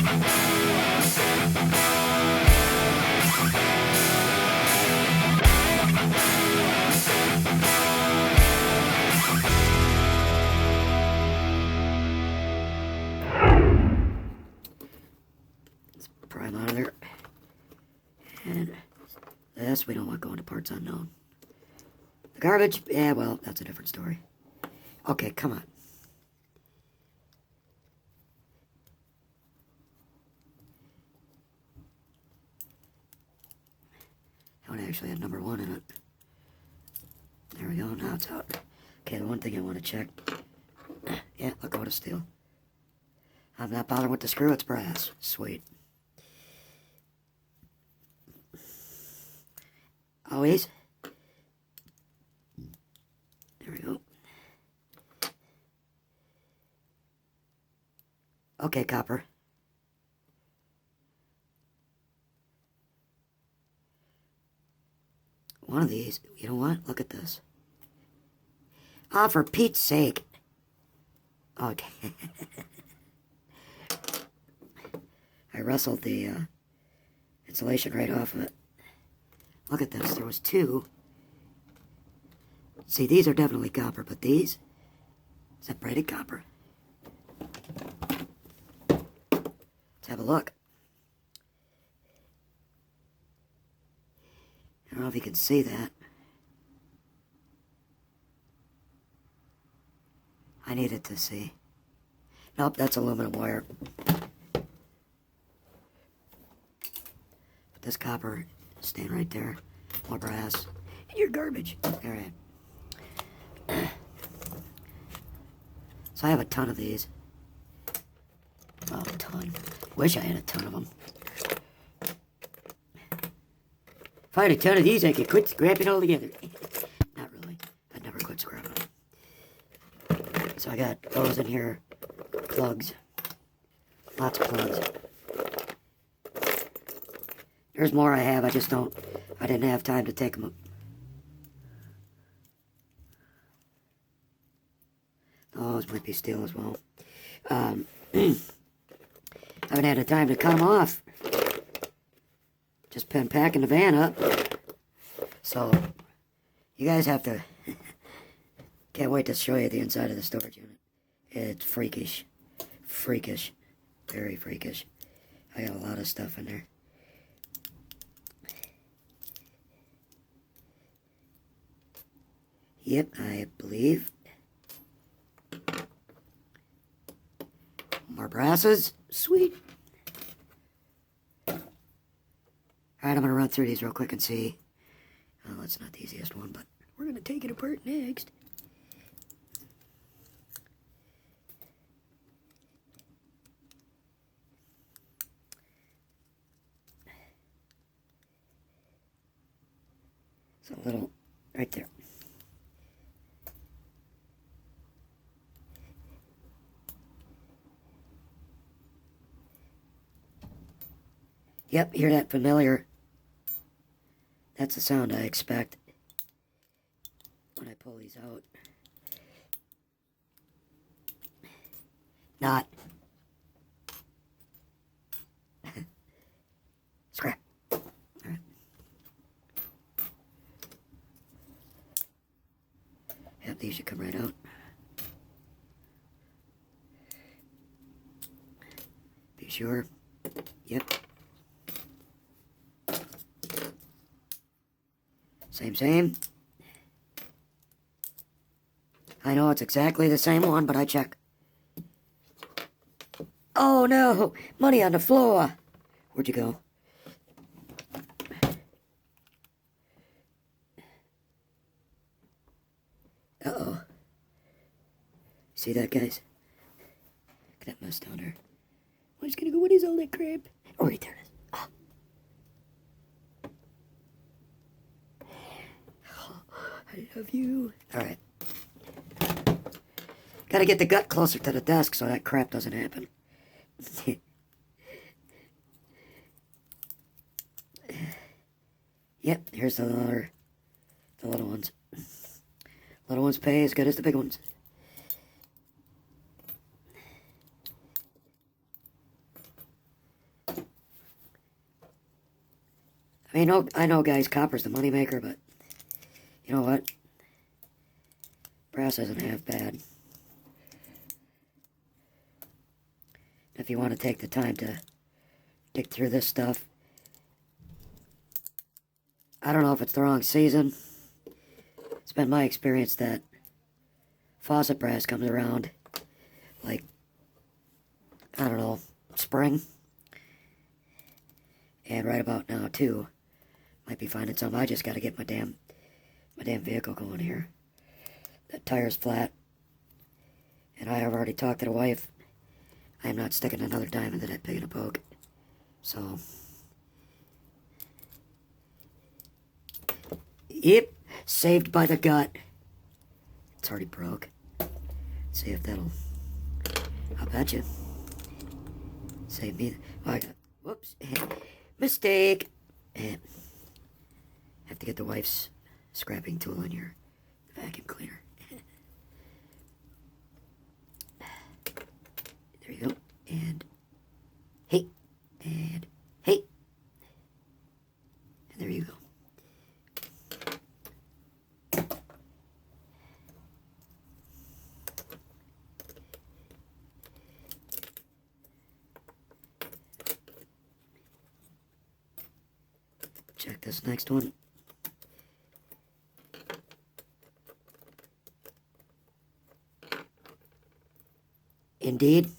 Let's pry them out of there. And this, we don't want going to parts unknown. The garbage, yeah, well, that's a different story. Okay, come on. That one actually had number 1 in it. There we go, now it's out. Okay, the one thing I want to check. Yeah, I'll go to steel. I'm not bothering with the screw, it's brass. Sweet. Always. There we go. Okay, copper. One of these, you know what? Look at this. Ah, for Pete's sake. Okay. I wrestled the insulation right off of it. Look at this. There was 2. See, these are definitely copper, but these, is that braided copper? Let's have a look. I don't know if you can see that. I needed to see. Nope, that's aluminum wire. But this copper staying right there. More brass. And your garbage. Alright. So I have a ton of these. Oh, a ton. Wish I had a ton of them. If I had a ton of these, I could quit scrapping all together. Not really. I'd never quit scrapping them. So I got those in here. Plugs. Lots of plugs. There's more I have. I just don't. I didn't have time to take them up. Those might be steel as well. I haven't had the time to cut them off. Just been packing the van up. So, you guys have to... Can't wait to show you the inside of the storage unit. It's freakish. Freakish. Very freakish. I got a lot of stuff in there. Yep, I believe. More brasses. Sweet. Alright, I'm going to run through these real quick and see. Oh, that's not the easiest one, but we're going to take it apart next. It's a little, right there. Yep, hear that familiar? That's the sound I expect when I pull these out. Not. Scrap. Alright. Yep, these should come right out. Be sure. Yep. Same. I know it's exactly the same one, but I check. Oh no! Money on the floor! Where'd you go? Uh-oh. See that, guys? Look at that mess down there. I'm just gonna go, what is all that crap? Oh, right there it is. Oh, I love you. Alright. Gotta get the gut closer to the desk so that crap doesn't happen. Yep, here's the little ones. Little ones pay as good as the big ones. I mean, no, I know, guys, copper's the moneymaker, but you know what? Brass isn't half bad. If you want to take the time to dig through this stuff, I don't know if it's the wrong season. It's been my experience that faucet brass comes around like, I don't know, spring. And right about now, too, might be finding some. I just got to get my damn vehicle going here. That tire's flat. And I have already talked to the wife. I am not sticking another dime into that pig in a poke. So, yep, saved by the gut. It's already broke. Let's see if that'll, I'll bet you. Save me, oh, I got, whoops, mistake. Have to get the wife's scrapping tool in here, the vacuum cleaner. There you go, and hey, and hey, and there you go. Check this next one. Indeed.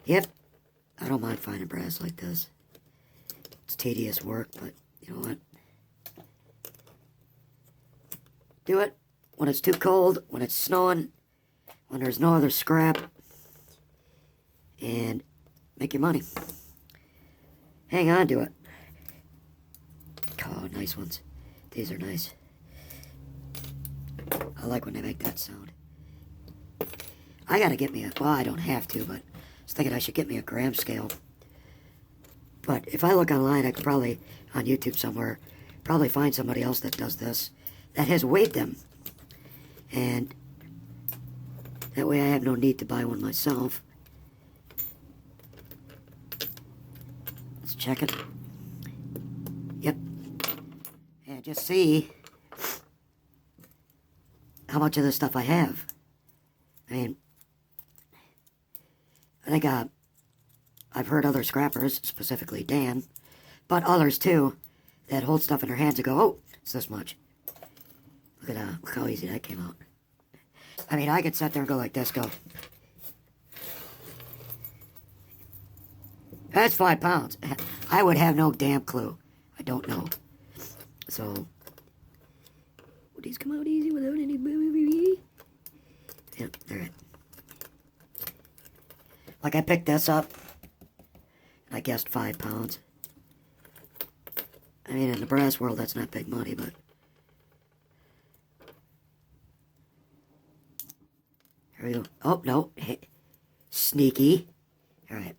Yep, I don't mind finding brass like this. It's tedious work, but you know what? Do it when it's too cold, when it's snowing, when there's no other scrap, and make your money. Hang on to it. Oh, nice ones. These are nice. I like when they make that sound. I gotta get me a, well, I don't have to, but I was thinking I should get me a gram scale. But if I look online, I could probably, on YouTube somewhere, probably find somebody else that does this, that has weighed them. And that way I have no need to buy one myself. Let's check it. Yep. And just see how much of this stuff I have. I mean, I think I've heard other scrappers, specifically Dan, but others too, that hold stuff in their hands and go, oh, it's this much. Look how easy that came out. I mean, I could sit there and go like this, go. That's 5 pounds. I would have no damn clue. I don't know. So, would these come out easy without any... Yep, they're it. Like, I picked this up, and I guessed 5 pounds. I mean, in the brass world, that's not big money, but... Here we go. Oh, no. Sneaky. All right.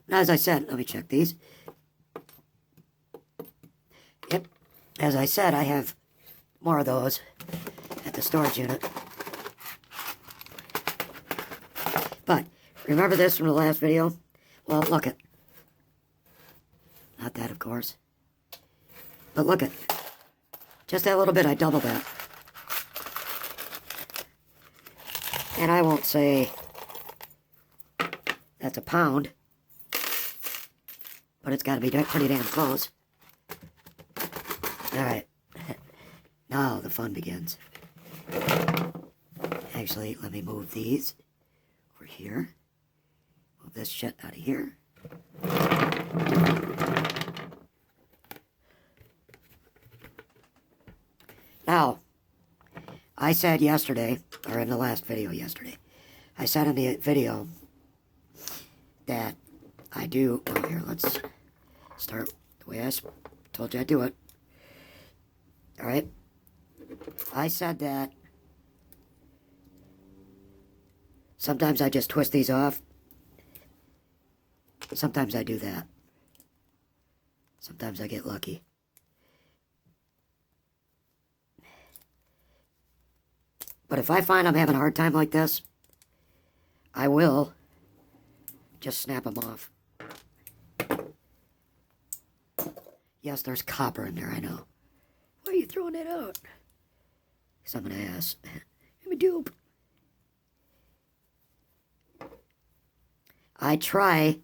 As I said, let me check these. Yep. As I said, I have more of those at the storage unit. But, remember this from the last video? Well, look it. Not that, of course. But look it. Just that little bit, I doubled that. And I won't say that's a pound, but it's got to be pretty damn close. Alright, now the fun begins. Actually, let me move these over here. Move this shit out of here. Now, I said yesterday, or in the last video yesterday, I said in the video that I do, oh here, let's start the way I told you I'd do it. Alright? I said that sometimes I just twist these off. Sometimes I do that. Sometimes I get lucky. But if I find I'm having a hard time like this, I will just snap them off. Yes, there's copper in there, I know. Why are you throwing that out? Because I'm an ass. I'm a dupe. I try,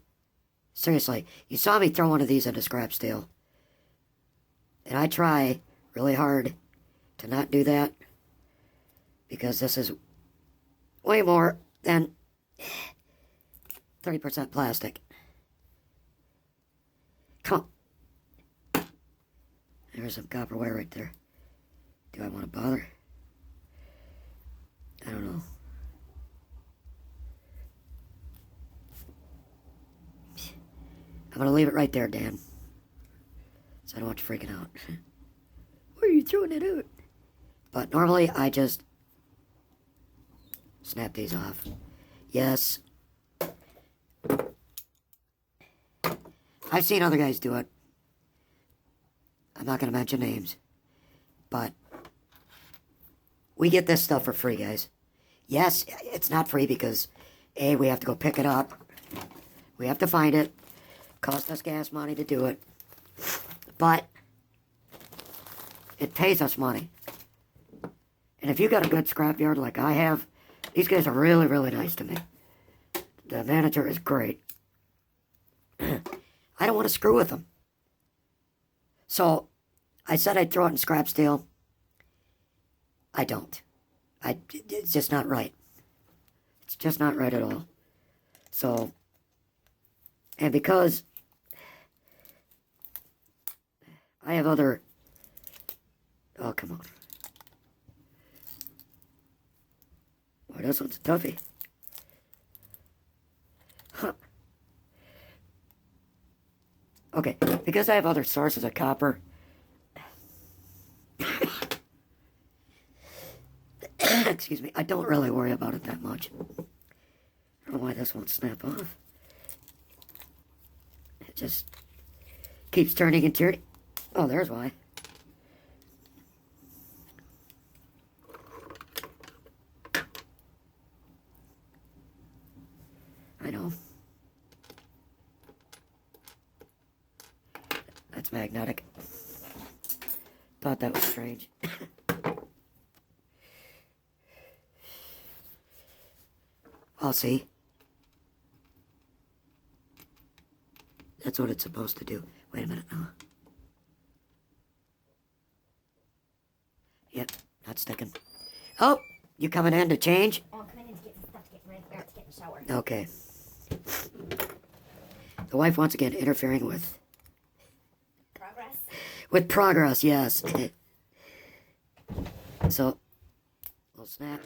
seriously, you saw me throw one of these into scrap steel. And I try really hard to not do that. Because this is way more than 30% plastic. Come on. There's some copper wire right there. Do I want to bother? I don't know. I'm going to leave it right there, Dan. So I don't want you freaking out. Why are you throwing it out? But normally I just snap these off. Yes. I've seen other guys do it. I'm not going to mention names. But we get this stuff for free, guys. Yes, it's not free because, A, we have to go pick it up. We have to find it. Cost us gas money to do it. But it pays us money. And if you got a good scrapyard like I have, these guys are really, really nice to me. The manager is great. I don't want to screw with them. So, I said I'd throw it in scrap steel. I don't. It's just not right. It's just not right at all. So, and because I have other... Oh, come on. Oh, this one's a toughie. Huh. Okay, because I have other sources of copper... Excuse me, I don't really worry about it that much. I don't know why this won't snap off. It just keeps turning and turning. Oh, there's why. I know. That's magnetic. Thought that was strange. I'll see. That's what it's supposed to do. Wait a minute now. Yep, not sticking. Oh, you coming in to change? Oh, I'm coming in to get some stuff to get ready to get in the shower. Okay. The wife once again interfering with... Progress? With progress, yes. So, little snap.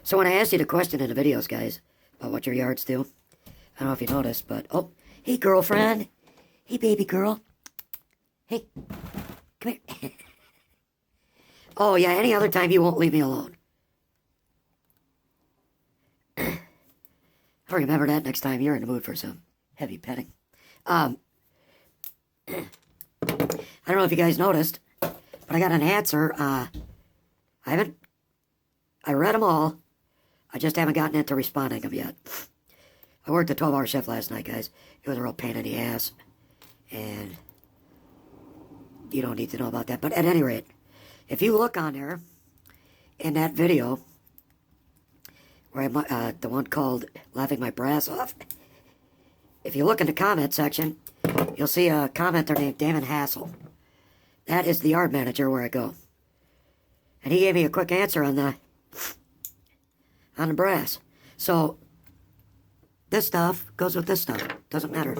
So when I asked you the question in the videos, guys, about what your yards do, I don't know if you noticed, but... Oh, hey, girlfriend. Hey, baby girl. Hey, come here. Oh, yeah, any other time you won't leave me alone. I'll remember that next time you're in the mood for some heavy petting. I don't know if you guys noticed, but I got an answer. I read them all. I just haven't gotten into responding them yet. I worked a 12-hour shift last night, guys. It was a real pain in the ass. And you don't need to know about that. But at any rate, if you look on there, in that video, where the one called Laughing My Brass Off, if you look in the comment section, you'll see a commenter named Damon Hassel. That is the yard manager where I go. And he gave me a quick answer on the brass. So, this stuff goes with this stuff. Doesn't matter.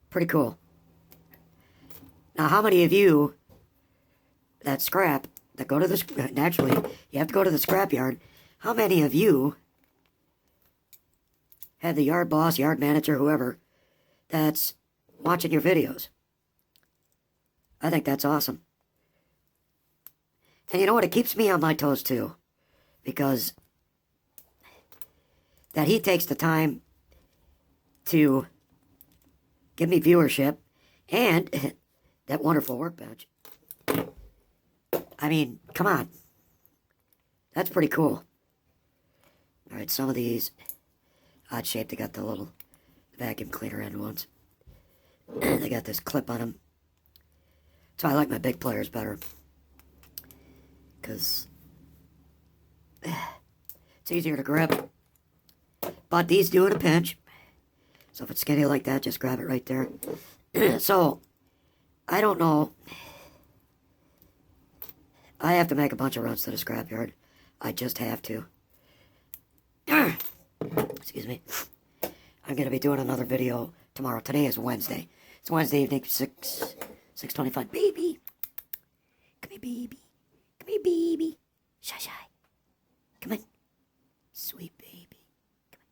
Pretty cool. Now, how many of you that scrap, that go to the, naturally, you have to go to the scrap yard. How many of you have the yard boss, yard manager, whoever, that's watching your videos? I think that's awesome. And you know what? It keeps me on my toes, too. Because that he takes the time to give me viewership. And that wonderful workbench. I mean, come on. That's pretty cool. Alright, some of these odd shaped, they got the little vacuum cleaner end ones. They got this clip on them. So I like my big players better. Because it's easier to grip. But these do in a pinch. So if it's skinny like that, just grab it right there. So, I don't know. I have to make a bunch of runs to the scrapyard. I just have to. Excuse me. I'm going to be doing another video tomorrow. Today is Wednesday. It's Wednesday evening, 6:25. Baby. Come here, baby. Come here, baby. Shy, shy. Come on. Sweet baby. Come on.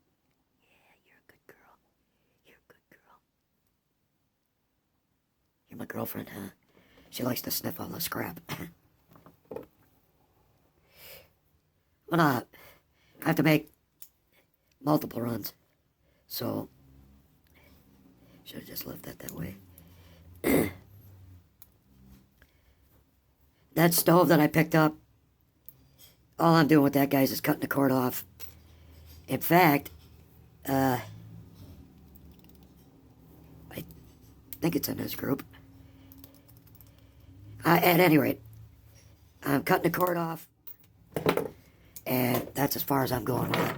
Yeah, you're a good girl. You're a good girl. You're my girlfriend, huh? She likes to sniff all the scrap. I have to make multiple runs. So, should have just left that way. That stove that I picked up, all I'm doing with that, guys, is cutting the cord off. In fact, I think it's in this group. At any rate, I'm cutting the cord off, and that's as far as I'm going with it.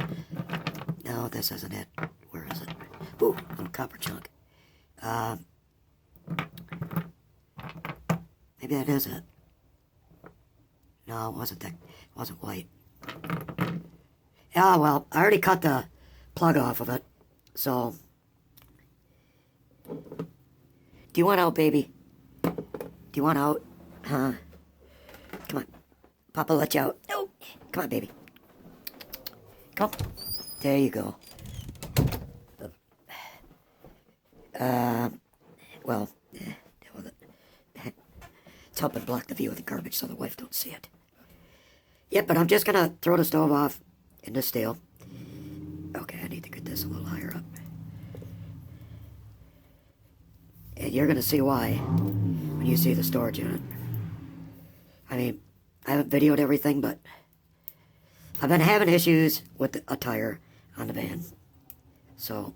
No, this isn't it. Where is it? Ooh, little copper chunk. Maybe that is it. No, it wasn't that. It wasn't white. Ah, well, I already cut the plug off of it. So, do you want out, baby? Do you want out? Huh? Come on. Papa let you out. No. Come on, baby. Come. There you go. Well, deal with it. It's helping block the view of the garbage so the wife don't see it. Yep, but I'm just gonna throw the stove off in this steel. Okay, I need to get this a little higher up. And you're gonna see why when you see the storage unit. I mean, I haven't videoed everything, but I've been having issues with a tire on the van. So,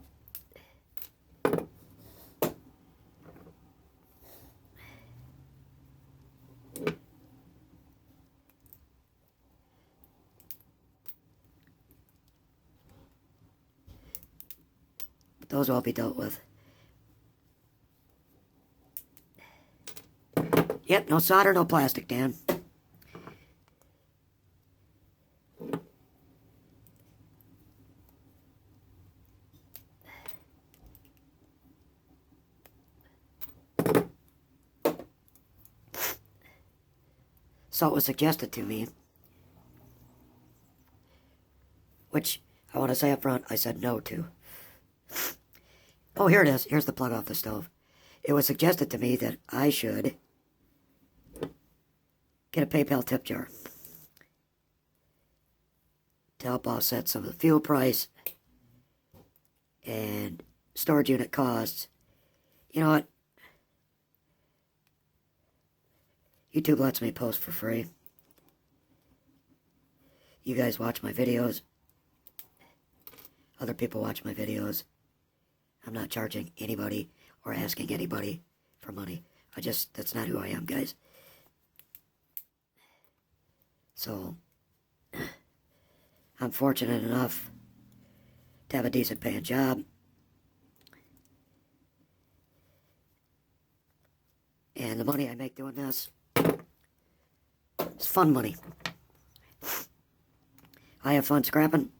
those will all be dealt with. Yep, no solder, no plastic, Dan. So it was suggested to me, which I want to say up front, I said no to. Oh, here it is. Here's the plug off the stove. It was suggested to me that I should get a PayPal tip jar to help offset some of the fuel price and storage unit costs. You know what? YouTube lets me post for free. You guys watch my videos. Other people watch my videos. I'm not charging anybody or asking anybody for money. That's not who I am, guys. So, I'm fortunate enough to have a decent paying job. And the money I make doing this is fun money. I have fun scrapping,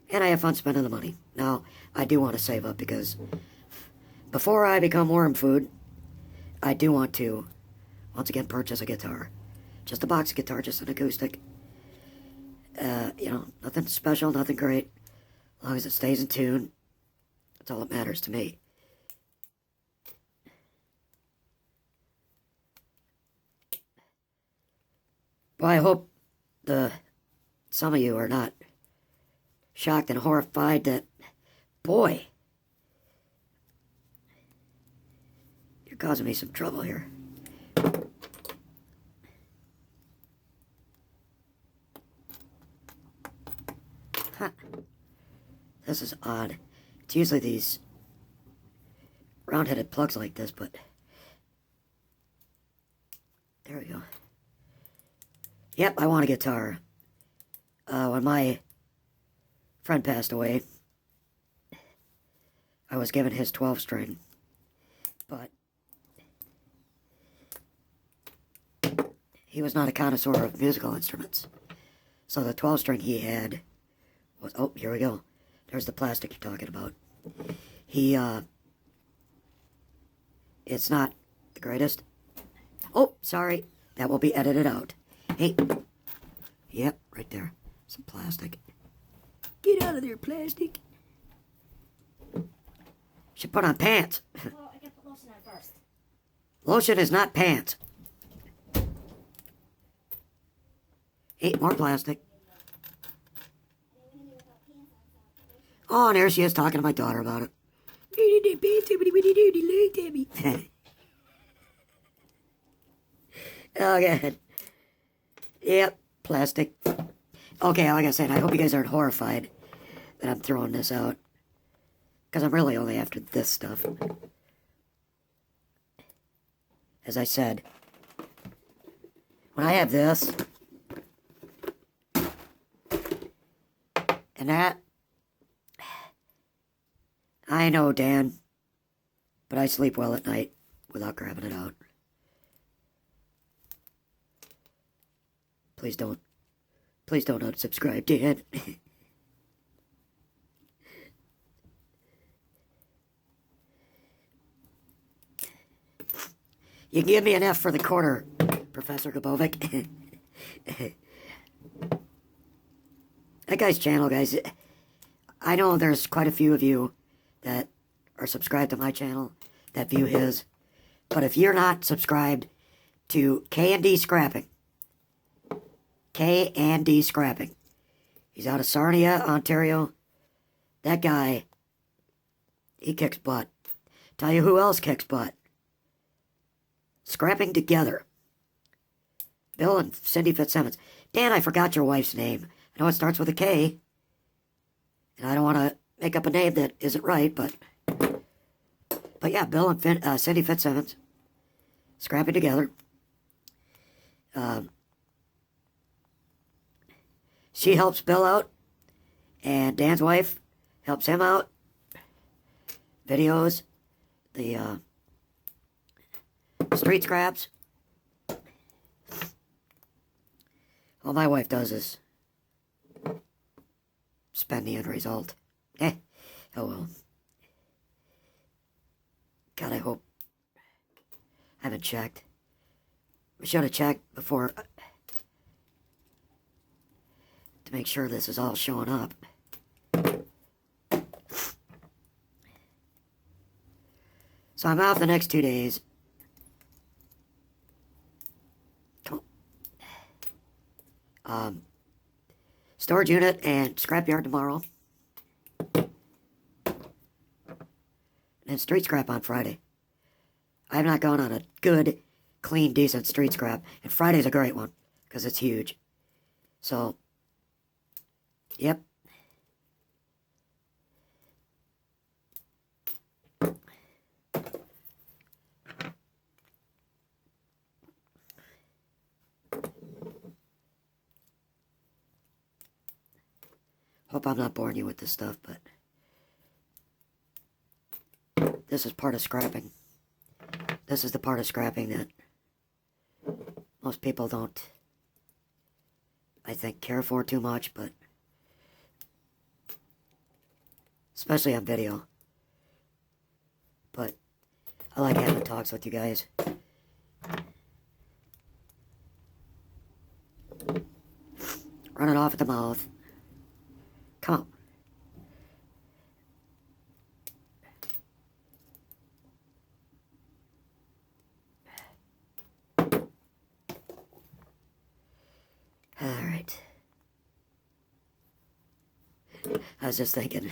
and I have fun spending the money. Now, I do want to save up because before I become worm food, I do want to, once again, purchase a guitar. Just a box guitar, just an acoustic. You know, nothing special, nothing great. As long as it stays in tune, that's all that matters to me. Well, I hope some of you are not shocked and horrified that, boy, you're causing me some trouble here. Huh. This is odd. It's usually these round-headed plugs like this, but... There we go. Yep, I want a guitar. When my friend passed away, I was given his 12-string, but he was not a connoisseur of musical instruments. So the 12-string he had was... Oh, here we go. There's the plastic you're talking about. It's not the greatest. Oh, sorry. That will be edited out. Hey. Yep, right there. Some plastic. Get out of there, plastic. Should put on pants. Well, I gotta put lotion on first. Lotion is not pants. Hey, more plastic. Oh, and there she is talking to my daughter about it. Oh, good. Yep, plastic. Okay, like I said, I hope you guys aren't horrified that I'm throwing this out. Because I'm really only after this stuff. As I said, when I have this, and that, I know, Dan, but I sleep well at night without grabbing it out. Please don't unsubscribe, Dan. You can give me an F for the quarter, Professor Gabovic. That guy's channel, guys, I know there's quite a few of you that are subscribed to my channel that view his. But if you're not subscribed to K&D Scrapping, K&D Scrapping, he's out of Sarnia, Ontario. That guy, he kicks butt. Tell you who else kicks butt. Scrapping Together. Bill and Cindy Fitzsimmons. Dan, I forgot your wife's name. I know it starts with a K. And I don't want to make up a name that isn't right, but yeah, Bill and Cindy Fitzsimmons. Scrapping Together. She helps Bill out, and Dan's wife helps him out. Videos, the street scraps. All my wife does is spend the end result. Oh well. God, I hope. I haven't checked. We should have checked before to make sure this is all showing up. So I'm out the next 2 days. Storage unit and scrapyard tomorrow. And street scrap on Friday. I have not gone on a good, clean, decent street scrap. And Friday's a great one, because it's huge. So, yep. Hope I'm not boring you with this stuff, but this is part of scrapping. This is the part of scrapping that most people don't, I think, care for too much, but especially on video. But I like having talks with you guys. Running off at the mouth. Come on. All right. I was just thinking.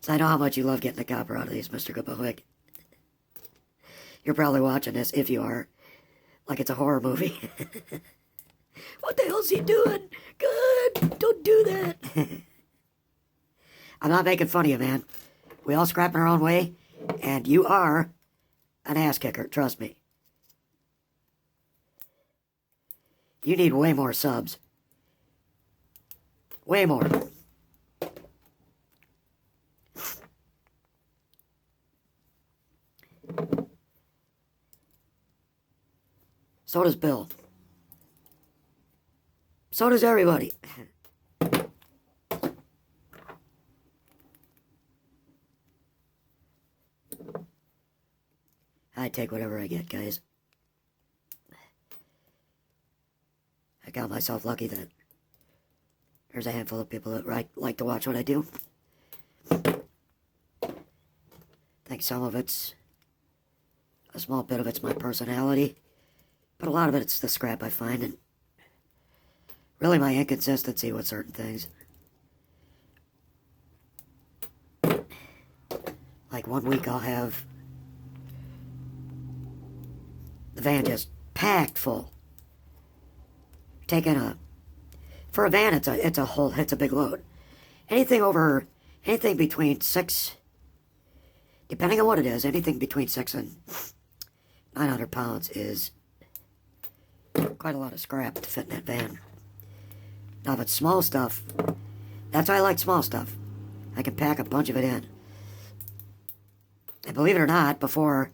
So I know how much you love getting the copper out of these, Mr. Gabowick. You're probably watching this, if you are, like it's a horror movie. What the hell's he doing? Good. I'm not making fun of you, man. We all scrap in our own way, and you are an ass kicker, trust me. You need way more subs. Way more. So does Bill. So does everybody. I take whatever I get, guys. I count myself lucky that there's a handful of people that like to watch what I do. I think some of it's, a small bit of it's my personality, but a lot of it's the scrap I find, and really my inconsistency with certain things. Like one week I'll have the van just packed full. For a van, it's a big load. Anything between 6, depending on what it is, anything between 6 and 900 pounds is quite a lot of scrap to fit in that van. Now, if it's small stuff, that's why I like small stuff. I can pack a bunch of it in. And believe it or not, before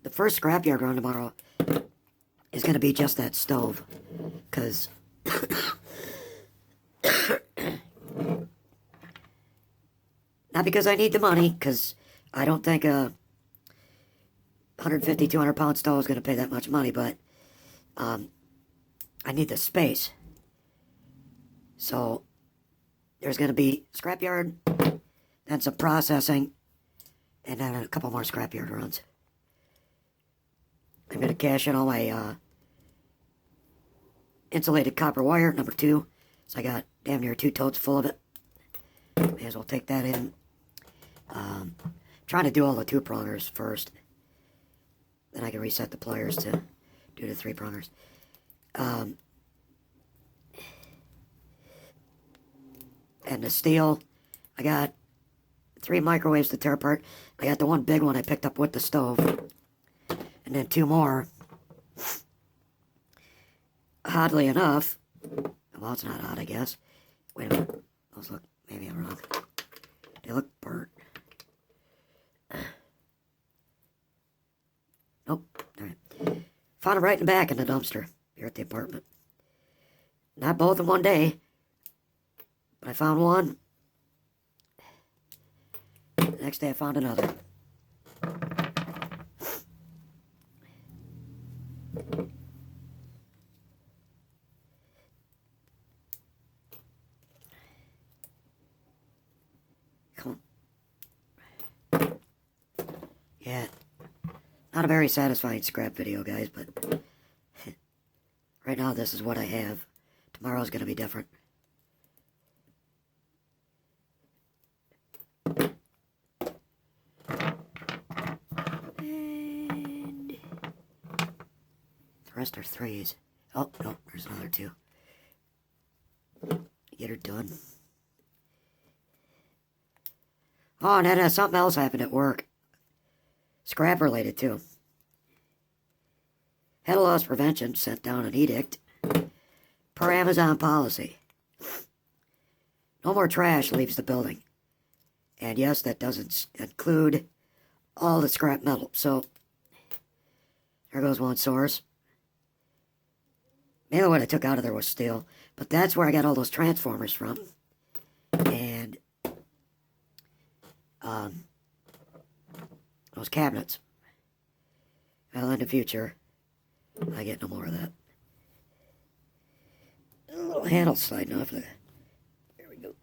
the first scrapyard run tomorrow is going to be just that stove. Because not because I need the money, because I don't think a 150, 200 pound stove is going to pay that much money, but I need the space. So there's going to be scrapyard, then some processing, and then a couple more scrapyard runs. I'm going to cash in all my insulated copper wire, number 2. So I got damn near 2 totes full of it. May as well take that in. Trying to do all the 2-prongers first. Then I can reset the pliers to do the 3-prongers. And the steel, I got 3 microwaves to tear apart. I got the one big one I picked up with the stove. And then 2 more. Oddly enough, well, it's not odd, I guess. Wait a minute. Those look, maybe I'm wrong. They look burnt. Nope. Alright. Found them right in the back in the dumpster here at the apartment. Not both in one day, but I found one. The next day I found another. Come on. Yeah. Not a very satisfying scrap video, guys, but right now this is what I have. Tomorrow's going to be different. And the rest are 3s. Oh, no, there's another 2. Get her done. Oh, and then something else happened at work. Scrap related, too. Head of Loss Prevention sent down an edict per Amazon policy. No more trash leaves the building. And yes, that doesn't include all the scrap metal. So, there goes one source. Mainly what I took out of there was steel. But that's where I got all those transformers from. And those cabinets. Well, in the future, I get no more of that. A little handle sliding off of that. There we go.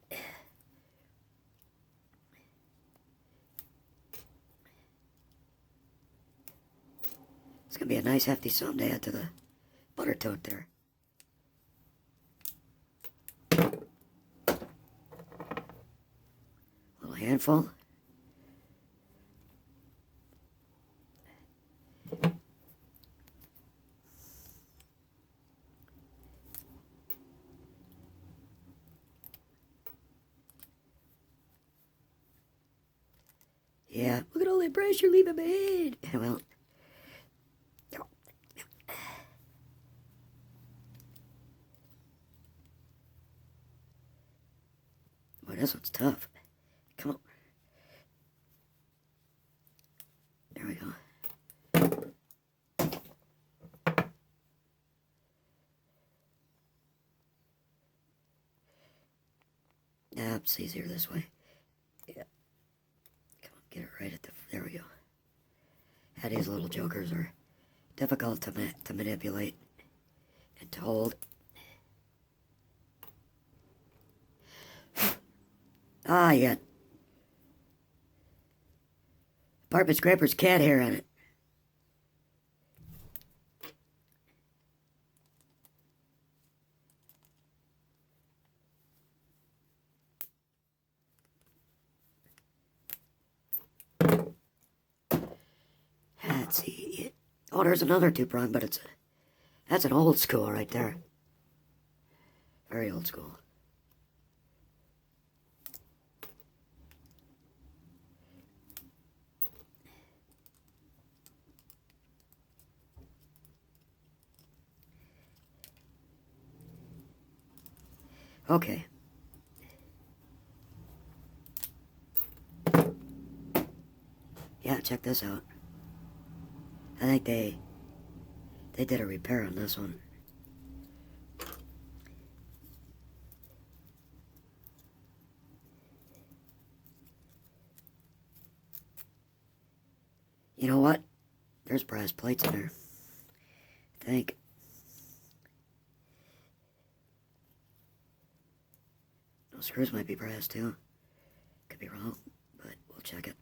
It's going to be a nice hefty sum to add to the butter tote there. A little handful. my brass, you're leaving my head. Well, boy, this one's tough. Come on. There we go. Yeah, it's easier this way. Yeah. Come on, get it right at the... There we go. Yeah, these little jokers are difficult to manipulate and to hold. Ah, you got apartment scraper's cat hair on it. Let's see. Oh, there's another two-prong, but that's an old school right there. Very old school. Okay. Yeah, check this out. I think they did a repair on this one. You know what? There's brass plates in there. I think. Those screws might be brass too. Could be wrong, but we'll check it.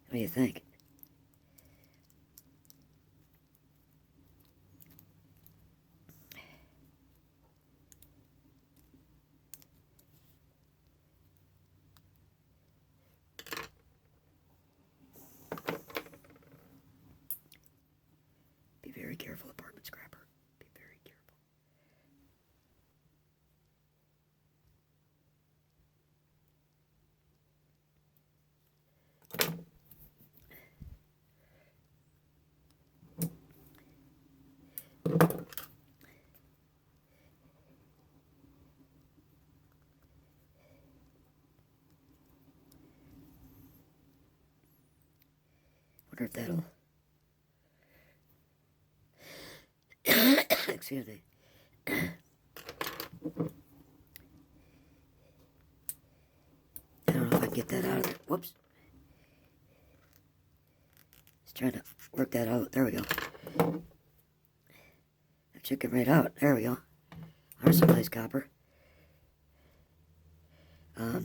What do you think? Be very careful, apartment scrapper. Be very careful. Wonder if that'll... Excuse me. I don't know if I can get that out of there. Whoops. Just trying to work that out. There we go. That should come right out. There we go. There's some nice copper. I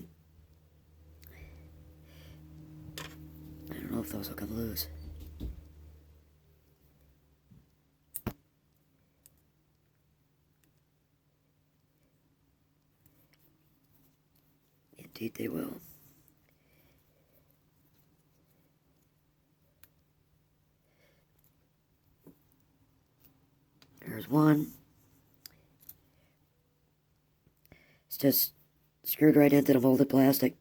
don't know if those will come loose. Indeed they will. There's one. It's just screwed right into the molded plastic.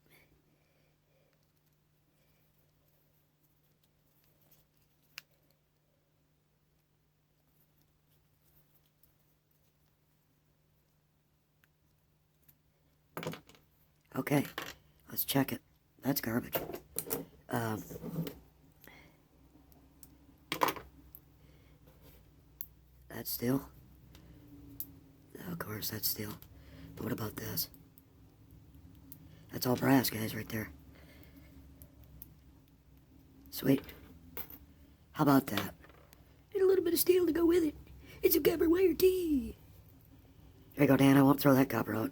Okay, let's check it. That's garbage. That's steel. Of course, that's steel. But what about this? That's all brass, guys, right there. Sweet. How about that? And a little bit of steel to go with it. It's a copper wire tee. There you go, Dan. I won't throw that copper out.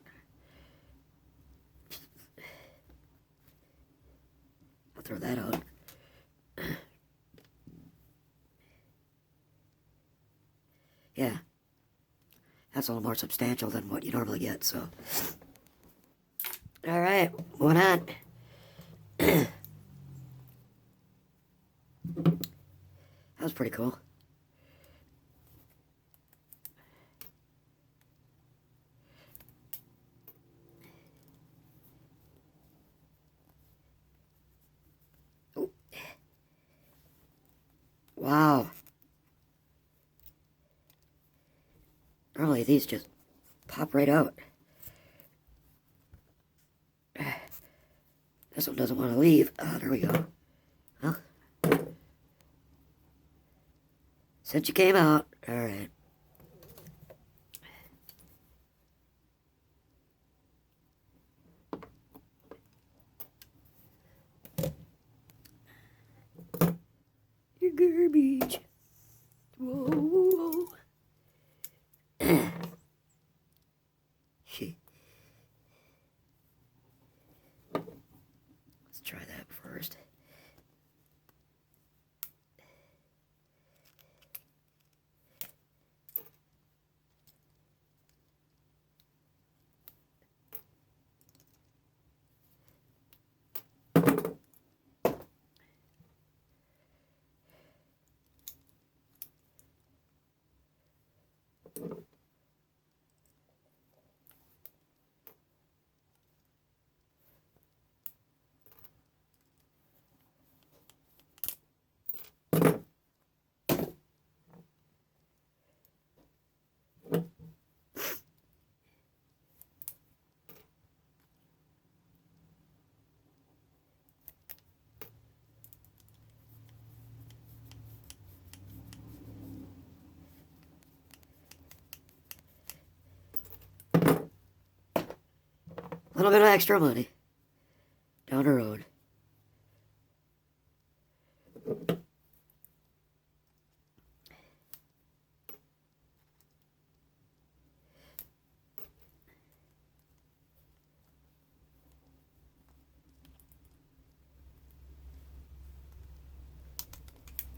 I'll throw that out. Yeah. That's a little more substantial than what you normally get, so. Alright, moving on. pretty cool. Ooh. Wow. Normally these just pop right out. This one doesn't want to leave. Oh, there we go. Well, since you came out, all right. Your garbage. Whoa, whoa, whoa. Shit. Let's try that first. A little bit of extra money down the road.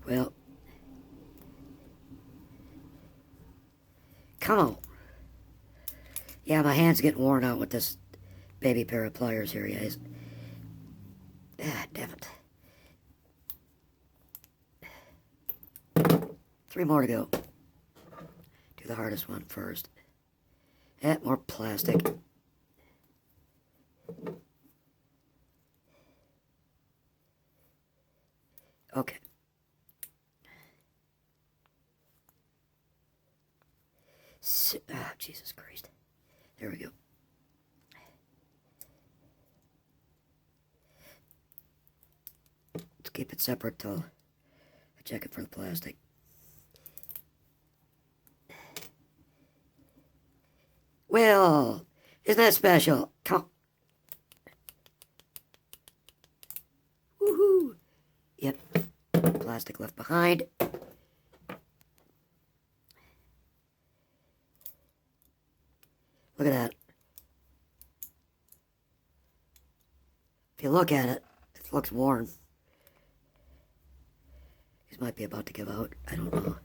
Well, come on. Yeah, my hand's getting worn out with this baby pair of pliers here, guys. Ah, damn it. 3 more to go. Do the hardest one first. More plastic. Okay. Jesus Christ. There we go. Let's keep it separate till I check it for the plastic. Well, isn't that special? Come on. Woohoo! Yep. Plastic left behind. Look at that. If you look at it, it looks worn. These might be about to give out. I don't know.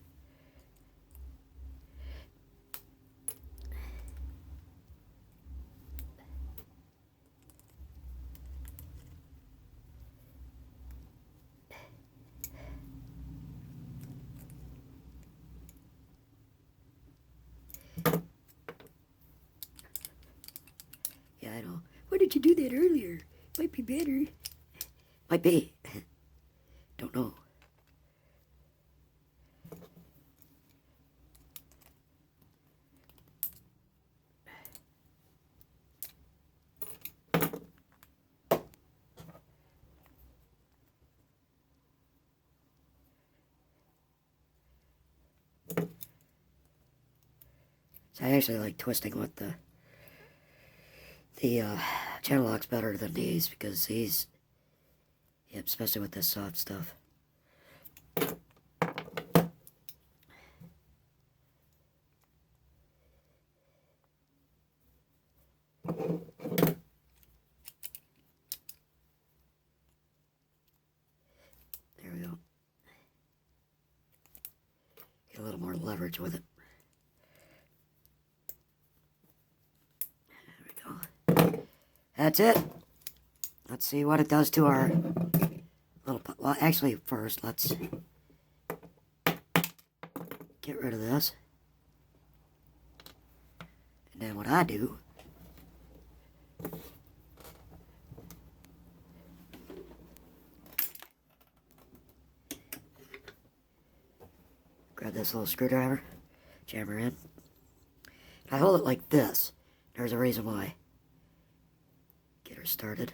Yeah, I know. Why did you do that earlier? Might be better. Might be. Don't know. So I actually like twisting with the channel locks better than these because these, yeah, especially with this soft stuff. There we go. Get a little more leverage with it. There we go. That's it. Let's see what it does to our little... Well, actually, first, let's get rid of this. And then what I do, grab this little screwdriver, jam her in. I hold it like this. There's a reason why. Get her started.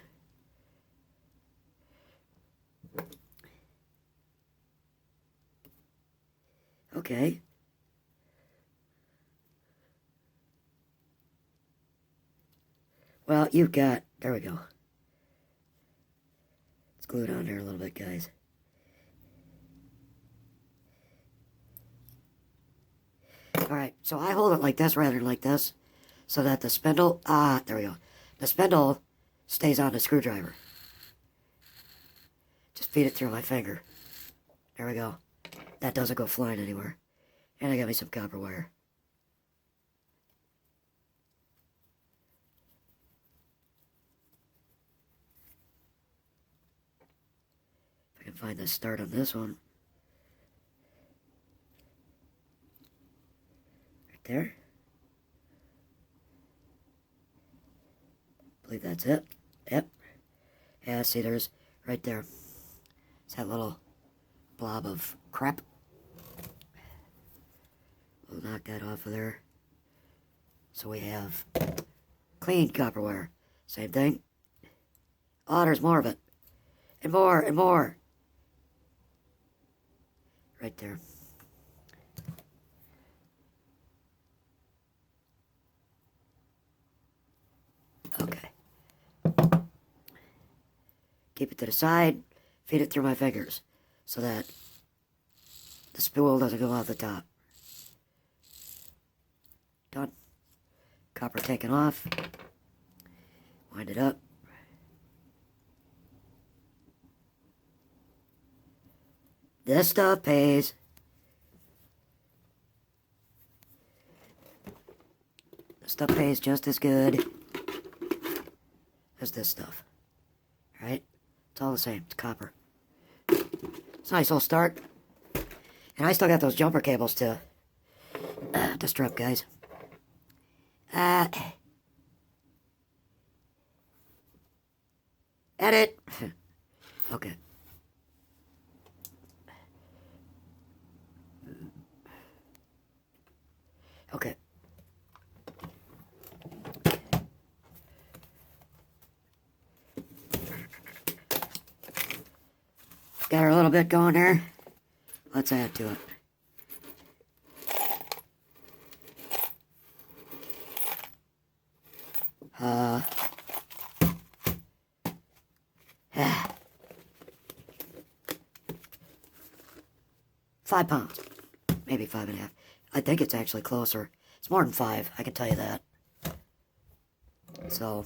Okay. Well, you've got, there we go. Let's glue it on there a little bit, guys. Alright, so I hold it like this rather than like this, so that the spindle, there we go. The spindle stays on the screwdriver. Just feed it through my finger. There we go. That doesn't go flying anywhere. And I got me some copper wire. If I can find the start on this one. Right there. I believe that's it. Yep. Yeah, see, there's right there. It's that little blob of crap. We'll knock that off of there. So we have clean copper wire. Same thing. Oh, there's more of it. And more, and more. Right there. Okay. Keep it to the side. Feed it through my fingers so that the spool doesn't go off the top. Done. Copper taken off. Wind it up. This stuff pays. This stuff pays just as good as this stuff. Right? It's all the same. It's copper. It's a nice little start. And I still got those jumper cables to strap, guys. Edit. Okay. Okay. Got her a little bit going there. Let's add to it. Yeah. 5 pounds. Maybe 5.5. I think it's actually closer. It's more than 5, I can tell you that. So,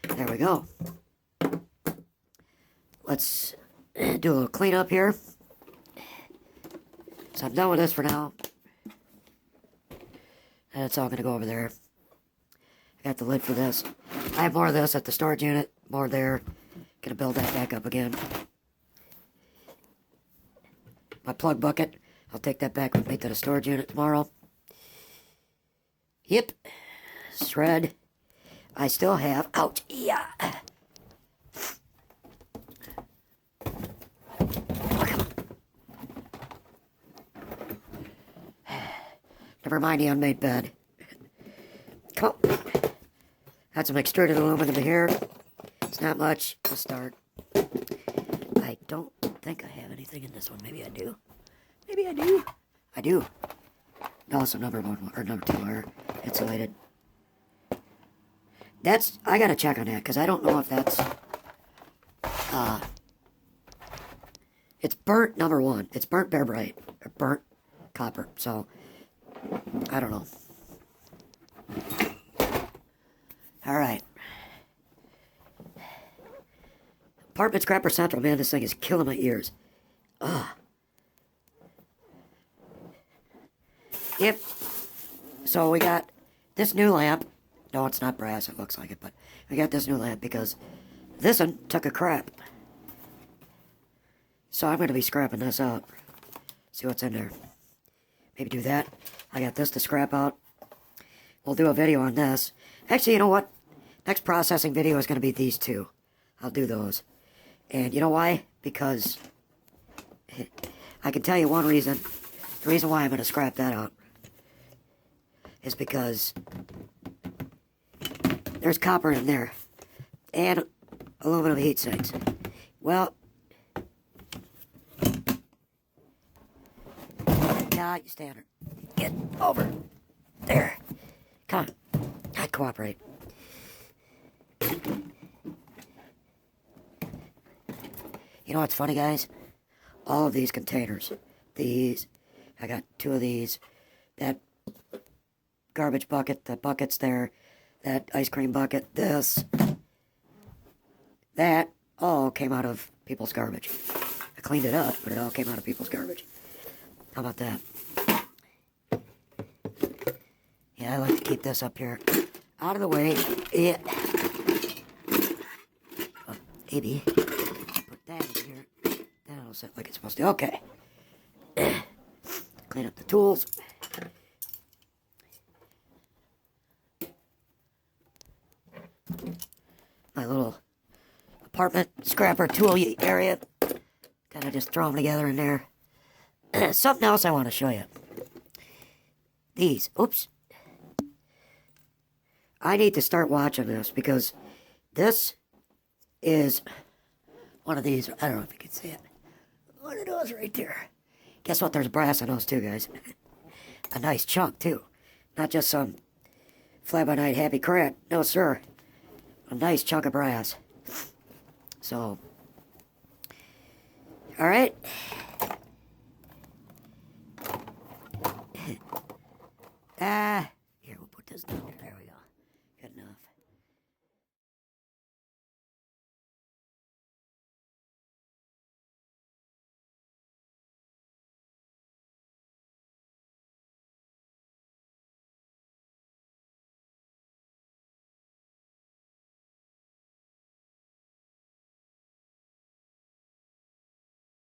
there we go. Let's do a little cleanup here. So I'm done with this for now. And it's all going to go over there. I got the lid for this. I have more of this at the storage unit. More there. Gonna build that back up again. My plug bucket. I'll take that back with me to the storage unit tomorrow. Yep. Shred. I still have... Ouch. Yeah. Never mind the unmade bed. Come on. Got some extruded aluminum here. It's not much to start. I don't think I have anything in this one. Maybe I do. Maybe I do. I do. No, some number 1 or number 2 wire insulated. That's, I gotta check on that because I don't know if that's, it's burnt number 1. It's burnt bare bright or burnt copper. So I don't know. All right. Apartment Scrapper Central, man, this thing is killing my ears. Ugh. So we got this new lamp. No, it's not brass, it looks like it, but we got this new lamp because this one took a crap. So I'm going to be scrapping this out. See what's in there. maybe do that. I got this to scrap out. We'll do a video on this. Actually, you know what? Next processing video is going to be these two. I'll do those. And you know why? Because I can tell you one reason. The reason why I'm going to scrap that out is because there's copper in there and aluminum heat sinks. Well, nah, you standard. Get over there. Come on. I cooperate. You know what's funny, guys? All of these containers. These. I got 2 of these. That garbage bucket. The bucket's there. That ice cream bucket. This. That all came out of people's garbage. I cleaned it up, but it all came out of people's garbage. How about that? Yeah, I like to keep this up here. Out of the way. Yeah. Maybe. Put that in here. That'll sit like it's supposed to. Okay. Clean up the tools. My little apartment scrapper tool area. Kind of just throw them together in there. Something else I want to show you. These. Oops. I need to start watching this because this is one of these. I don't know if you can see it. One of those right there. Guess what? There's brass in those too, guys. A nice chunk too. Not just some fly-by-night happy crap. No, sir. A nice chunk of brass. So, all right.